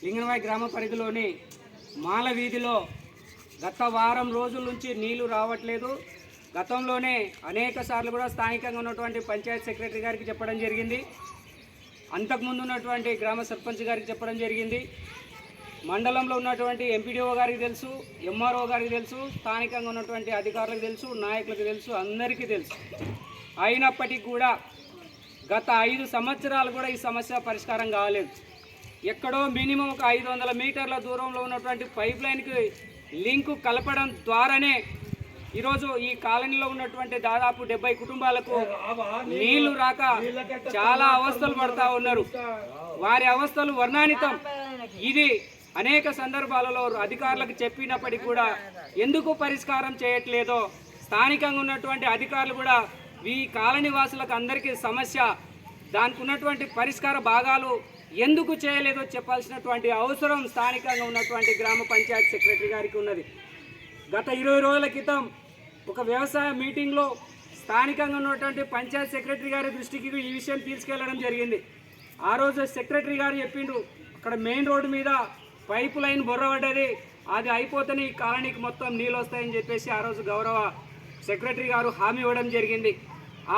లింగనవాయి గ్రామ పరిధిలోని మాల వీధిలో గత వారం రోజుల నుంచి నీళ్లు రావట్లేదు. గతంలోనే అనేక సార్లు కూడా స్థానికంగా ఉన్నటువంటి పంచాయత్ సెక్రటరీ గారికి చెప్పడం జరిగింది. అంతకుముందు ఉన్నటువంటి గ్రామ సర్పంచ్ గారికి చెప్పడం జరిగింది. మండలంలో ఉన్నటువంటి ఎంపీడీఓ గారికి తెలుసు, ఎంఆర్ఓ గారికి తెలుసు, స్థానికంగా ఉన్నటువంటి అధికారులకు తెలుసు, నాయకులకు తెలుసు, అందరికీ తెలుసు. అయినప్పటికీ కూడా గత 5 సంవత్సరాలు కూడా ఈ సమస్య పరిష్కారం కాలేదు. ఎక్కడో మినిమం ఒక 500 మీటర్ల దూరంలో ఉన్నటువంటి పైప్ లైన్కి లింకు కలపడం ద్వారానే ఈరోజు ఈ కాలనీలో ఉన్నటువంటి దాదాపు 70 కుటుంబాలకు నీళ్లు రాక చాలా అవస్థలు పడుతూ ఉన్నారు. వారి అవస్థలు వర్ణానితం. ఇది అనేక సందర్భాలలో అధికారులకు చెప్పినప్పటికీ కూడా ఎందుకు పరిష్కారం చేయట్లేదో స్థానికంగా ఉన్నటువంటి అధికారులు కూడా ఈ కాలనీ వాసులకు అందరికీ సమస్య, దానికి ఉన్నటువంటి పరిష్కార భాగాలు ఎందుకు చేయలేదో చెప్పాల్సినటువంటి అవసరం స్థానికంగా ఉన్నటువంటి గ్రామ పంచాయత్ సెక్రటరీ గారికి ఉన్నది. గత 20 రోజుల క్రితం ఒక వ్యవసాయ మీటింగ్లో స్థానికంగా ఉన్నటువంటి పంచాయత్ సెక్రటరీ గారి దృష్టికి ఈ విషయం తీసుకెళ్లడం జరిగింది. ఆ రోజు సెక్రటరీ గారు చెప్పిండు, అక్కడ మెయిన్ రోడ్డు మీద పైపు లైన్ బొర్రబడ్డది, అది అయిపోతేనే ఈ కాలనీకి మొత్తం నీళ్ళు వస్తాయని చెప్పేసి ఆ రోజు గౌరవ సెక్రటరీ గారు హామీ ఇవ్వడం జరిగింది.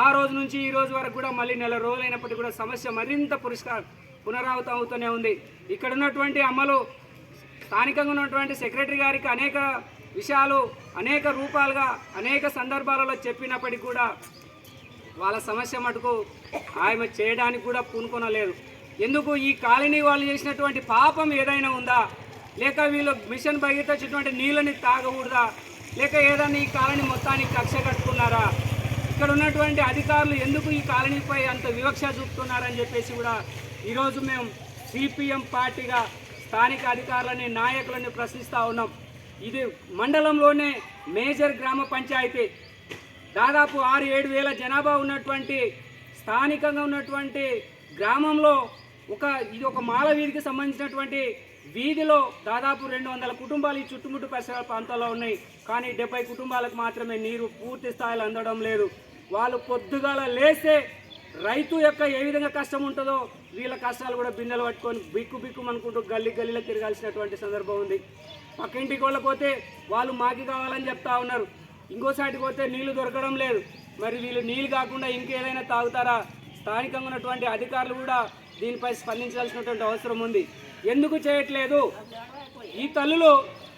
ఆ రోజు నుంచి ఈ రోజు వరకు కూడా మళ్ళీ నెల రోజులైనప్పటికీ కూడా సమస్య మరింత పునరావృతం అవుతూనే ఉంది. ఇక్కడ ఉన్నటువంటి అమ్మలు స్థానికంగా ఉన్నటువంటి సెక్రటరీ గారికి అనేక విషయాలు అనేక రూపాలుగా అనేక సందర్భాలలో చెప్పినప్పటికీ కూడా వాళ్ళ సమస్య మటుకు ఆమె చేయడానికి కూడా పూనుకొనలేదు. ఎందుకు ఈ కాలనీ వాళ్ళు చేసినటువంటి పాపం ఏదైనా ఉందా, లేక వీళ్ళు మిషన్ బయటటువంటి నీళ్ళని తాగకూడదా, లేక ఏదైనా ఈ కాలనీ మొత్తానికి కక్ష కట్టుకున్నారా, ఇక్కడ ఉన్నటువంటి అధికారులు ఎందుకు ఈ కాలనీపై అంత వివక్ష చూపుతున్నారని చెప్పేసి కూడా ఈరోజు మేము సిపిఎం పార్టీగా స్థానిక అధికారులని నాయకులని ప్రశ్నిస్తూ ఉన్నాం. ఇది మండలంలోనే మేజర్ గ్రామ పంచాయతీ, దాదాపు 6-7 వేల జనాభా ఉన్నటువంటి స్థానికంగా ఉన్నటువంటి గ్రామంలో ఇది ఒక మాల వీధికి సంబంధించినటువంటి వీధిలో దాదాపు 200 కుటుంబాలు ఈ చుట్టుముట్టు పరిసర ప్రాంతాల్లో ఉన్నాయి. కానీ 70 కుటుంబాలకు మాత్రమే నీరు పూర్తి స్థాయిలో అందడం లేదు. వాళ్ళు పొద్దుగాల లేస్తే రైతు యొక్క ఏ విధంగా కష్టం ఉంటుందో వీళ్ళ కష్టాలు కూడా బిందెలు పట్టుకొని బిక్కు అనుకుంటూ గల్లీలో తిరగాల్సినటువంటి సందర్భం ఉంది. పక్కింటికి వాళ్ళకి పోతే వాళ్ళు మాకి కావాలని చెప్తా ఉన్నారు, ఇంకోసాటికి పోతే నీళ్లు దొరకడం లేదు. మరి వీళ్ళు నీళ్ళు కాకుండా ఇంకేదైనా తాగుతారా? స్థానికంగా ఉన్నటువంటి అధికారులు కూడా దీనిపై స్పందించాల్సినటువంటి అవసరం ఉంది. ఎందుకు చేయట్లేదు? ఈ తల్లులు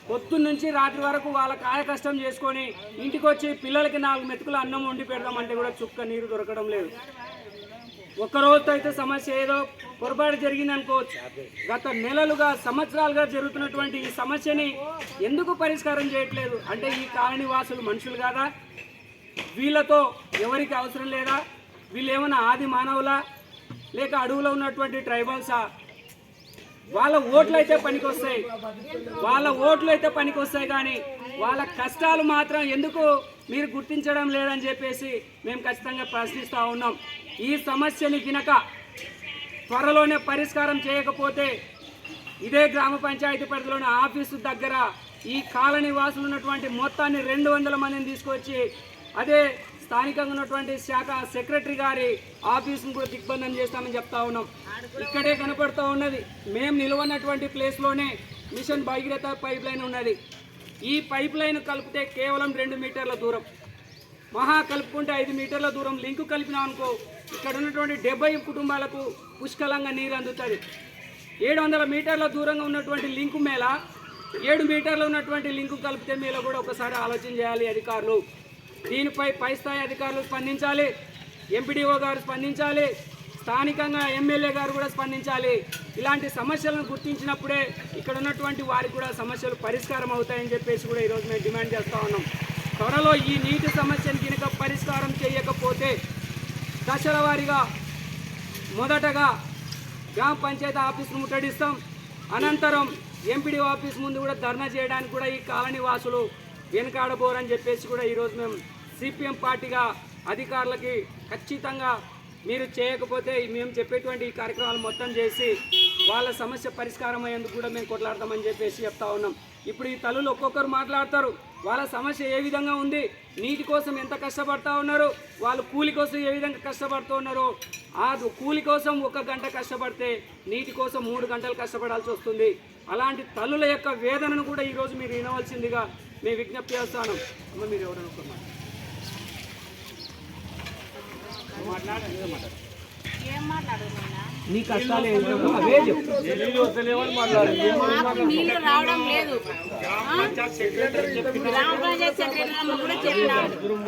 పొద్దున్నుంచి రాత్రి వరకు వాళ్ళ కాయ కష్టం చేసుకొని ఇంటికి వచ్చి పిల్లలకి 4 మెతుకులు అన్నం వండి పెడదామంటే కూడా చుక్క నీరు దొరకడం లేదు. ఒక్కరోజుతో అయితే సమస్య ఏదో పొరపాటు జరిగింది అనుకోవచ్చు. గత నెలలుగా సంవత్సరాలుగా జరుగుతున్నటువంటి ఈ సమస్యని ఎందుకు పరిష్కారం చేయట్లేదు? అంటే ఈ కాలనీ వాసులు మనుషులు కాదా? వీళ్ళతో ఎవరికి అవసరం లేదా? వీళ్ళు ఏమైనా ఆది మానవులా, లేక అడవులో ఉన్నటువంటి ట్రైబల్సా? వాళ్ళ ఓట్లు అయితే పనికొస్తాయి, కానీ వాళ్ళ కష్టాలు మాత్రం ఎందుకు మీరు గుర్తించడం లేదని చెప్పేసి మేము ఖచ్చితంగా ప్రశ్నిస్తూ ఉన్నాం. ఈ సమస్యని గినక త్వరలోనే పరిష్కారం చేయకపోతే ఇదే గ్రామ పంచాయతీ పరిధిలోని ఆఫీసు దగ్గర ఈ కాలనీ వాసులు ఉన్నటువంటి మొత్తాన్ని 200 మందిని తీసుకొచ్చి అదే స్థానికంగా ఉన్నటువంటి శాఖ సెక్రటరీ గారి ఆఫీసును కూడా దిగ్బంధం చేస్తామని చెప్తా ఉన్నాం. ఇక్కడే కనపడుతూ ఉన్నది, మేము నిలవన్నటువంటి ప్లేస్లోనే మిషన్ భగీరథ పైప్ లైన్ ఉన్నది. ఈ పైప్ లైన్ కలిపితే కేవలం 2 మీటర్ల దూరం, మహా కలుపుకుంటే 5 మీటర్ల దూరం లింకు కలిపినాం అనుకో, ఇక్కడ ఉన్నటువంటి 70 కుటుంబాలకు పుష్కలంగా నీరు అందుతుంది. 700 మీటర్ల దూరంగా ఉన్నటువంటి లింకు మేళ 7 మీటర్లు ఉన్నటువంటి లింకు కలిపితే మేళ కూడా ఒకసారి ఆలోచన చేయాలి అధికారులు. దీనిపై పై స్థాయి అధికారులు స్పందించాలి, ఎంపీడీఓ గారు స్పందించాలి, స్థానికంగా ఎమ్మెల్యే గారు కూడా స్పందించాలి. ఇలాంటి సమస్యలను గుర్తించినప్పుడే ఇక్కడ ఉన్నటువంటి వారికి కూడా సమస్యలు పరిష్కారం అవుతాయని చెప్పేసి కూడా ఈరోజు మేము డిమాండ్ చేస్తూ ఉన్నాం. త్వరలో ఈ నీటి సమస్యను కనుక పరిష్కారం చేయకపోతే దశల వారీగా మొదటగా గ్రామ పంచాయతీ ఆఫీసును ముట్టడిస్తాం, అనంతరం ఎంపీడీఓ ఆఫీస్ ముందు కూడా ధర్నా చేయడానికి కూడా ఈ కాలనీ వాసులు వెనుకాడబోరని చెప్పేసి కూడా ఈరోజు మేము సిపిఎం పార్టీగా అధికారులకి ఖచ్చితంగా మీరు చేయకపోతే మేము చెప్పేటువంటి ఈ కార్యక్రమాలు మొత్తం చేసి వాళ్ళ సమస్య పరిష్కారం అయ్యేందుకు కూడా మేము కొట్లాడతామని చెప్పేసి చెప్తా ఉన్నాం. ఇప్పుడు ఈ తల్లులు ఒక్కొక్కరు మాట్లాడతారు, వాళ్ళ సమస్య ఏ విధంగా ఉంది, నీటి కోసం ఎంత కష్టపడతా ఉన్నారు, వాళ్ళు కూలి కోసం ఏ విధంగా కష్టపడుతూ ఉన్నారు. ఆ కూలి కోసం 1 గంట కష్టపడితే నీటి కోసం 3 గంటలు కష్టపడాల్సి వస్తుంది. అలాంటి తల్లుల యొక్క వేదనను కూడా ఈరోజు మీరు వినవలసిందిగా మేము విజ్ఞప్తి చేస్తాను. అమ్మ మీరు ఎవరనుకున్నారు నీ కష్టాలు నీళ్లు రావడం లేదు. గ్రామ పంచాయతీ సెక్రటరీ కూడా చెప్పినాం,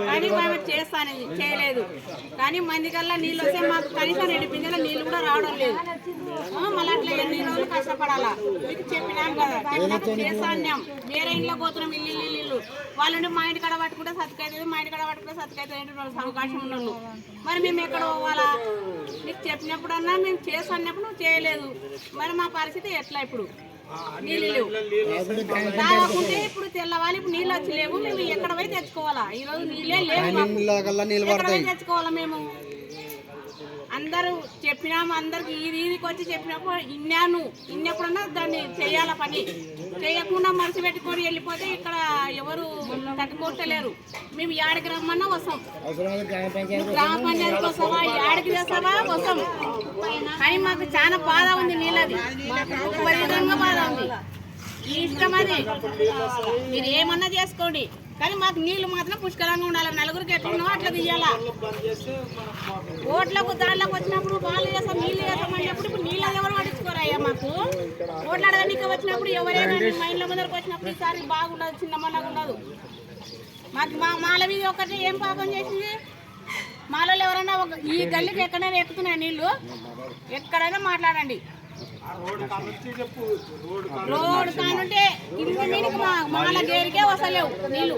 కానీ మేము చేస్తానని చేయలేదు. కానీ మంది కల్లా నీళ్ళు వస్తే మాకు కనీసం 2 బిందెల నీళ్ళు కూడా రావడం లేదు. మళ్ళీ అట్లా ఎన్ని రోజులు కష్టపడాలా? మీకు చెప్పినాం కదా, చేస్తాన్నాం. వేరే ఇంట్లో పోతున్నాం ఇల్లు వాళ్ళని మా ఇంటి కాడ పట్టుకుంటే సతికైతుంది, మా ఇంటి కాడ పట్టుకుంటే సతికైతుంది అవకాశం ఉన్నాను. మరి మేము ఎక్కడ పోవాలా? నీకు చెప్పినప్పుడన్నా మేము చేస్తున్నప్పుడు నువ్వు చేయలేదు, మరి మా పరిస్థితి ఎట్లా? ఇప్పుడు నీళ్ళు లేవు, తాగకుంటే ఇప్పుడు తెల్లవాలి, ఇప్పుడు నీళ్ళు వచ్చి లేవు. మేము ఎక్కడ పోయి తెచ్చుకోవాలా? ఈరోజు నీళ్ళే లేవు, ఎక్కడ పోయి తెచ్చుకోవాలా? మేము అందరూ చెప్పినాము, అందరికి ఈదికి వచ్చి చెప్పినప్పుడు ఇన్నప్పుడన్నా దాన్ని చేయాల పని. చేయకుండా మనసు పెట్టుకొని వెళ్ళిపోతే ఇక్కడ ఎవరు తట్టుకోవట్లేరు. మేము యాడికి రమ్మన్నా వస్తాం, గ్రామ పంచాయతీకి వస్తావా, యాడికి చేస్తావా వస్తాం. కానీ మాకు చాలా బాధ ఉంది, నీళ్ళది విపరీతంగా బాధ ఉంది. ఈ ఇష్టం అది, మీరు ఏమన్నా చేసుకోండి, కానీ మాకు నీళ్లు మాత్రం పుష్కలంగా ఉండాలి. నలుగురికి ఎట్లున్నావో అట్లా తీయాలా. ఓట్లకు దాంట్లోకి వచ్చినప్పుడు వాళ్ళు చేస్తాం, నీళ్ళు చేస్తామన్నప్పుడు ఇప్పుడు నీళ్ళు ఎవరు పట్టించుకోరయ్యా. మాకు ఓట్లు అడగడానికి వచ్చినప్పుడు ఎవరైనా మా ఇంట్లో ముందరకు వచ్చినప్పుడు ఈసారి బాగుండదు, చిన్నమన్నగా ఉండదు. మాకు మాల వీధి ఒకటి ఏం పాపం చేసింది? మాలలో ఎవరైనా ఈ గల్లీకి ఎక్కడైనా ఎక్కుతున్నాయి నీళ్ళు, ఎక్కడైనా మాట్లాడండి. రోడ్ కానుంటే కింద మీదకి మాల గేరికే వస్తలేవు నీళ్ళు.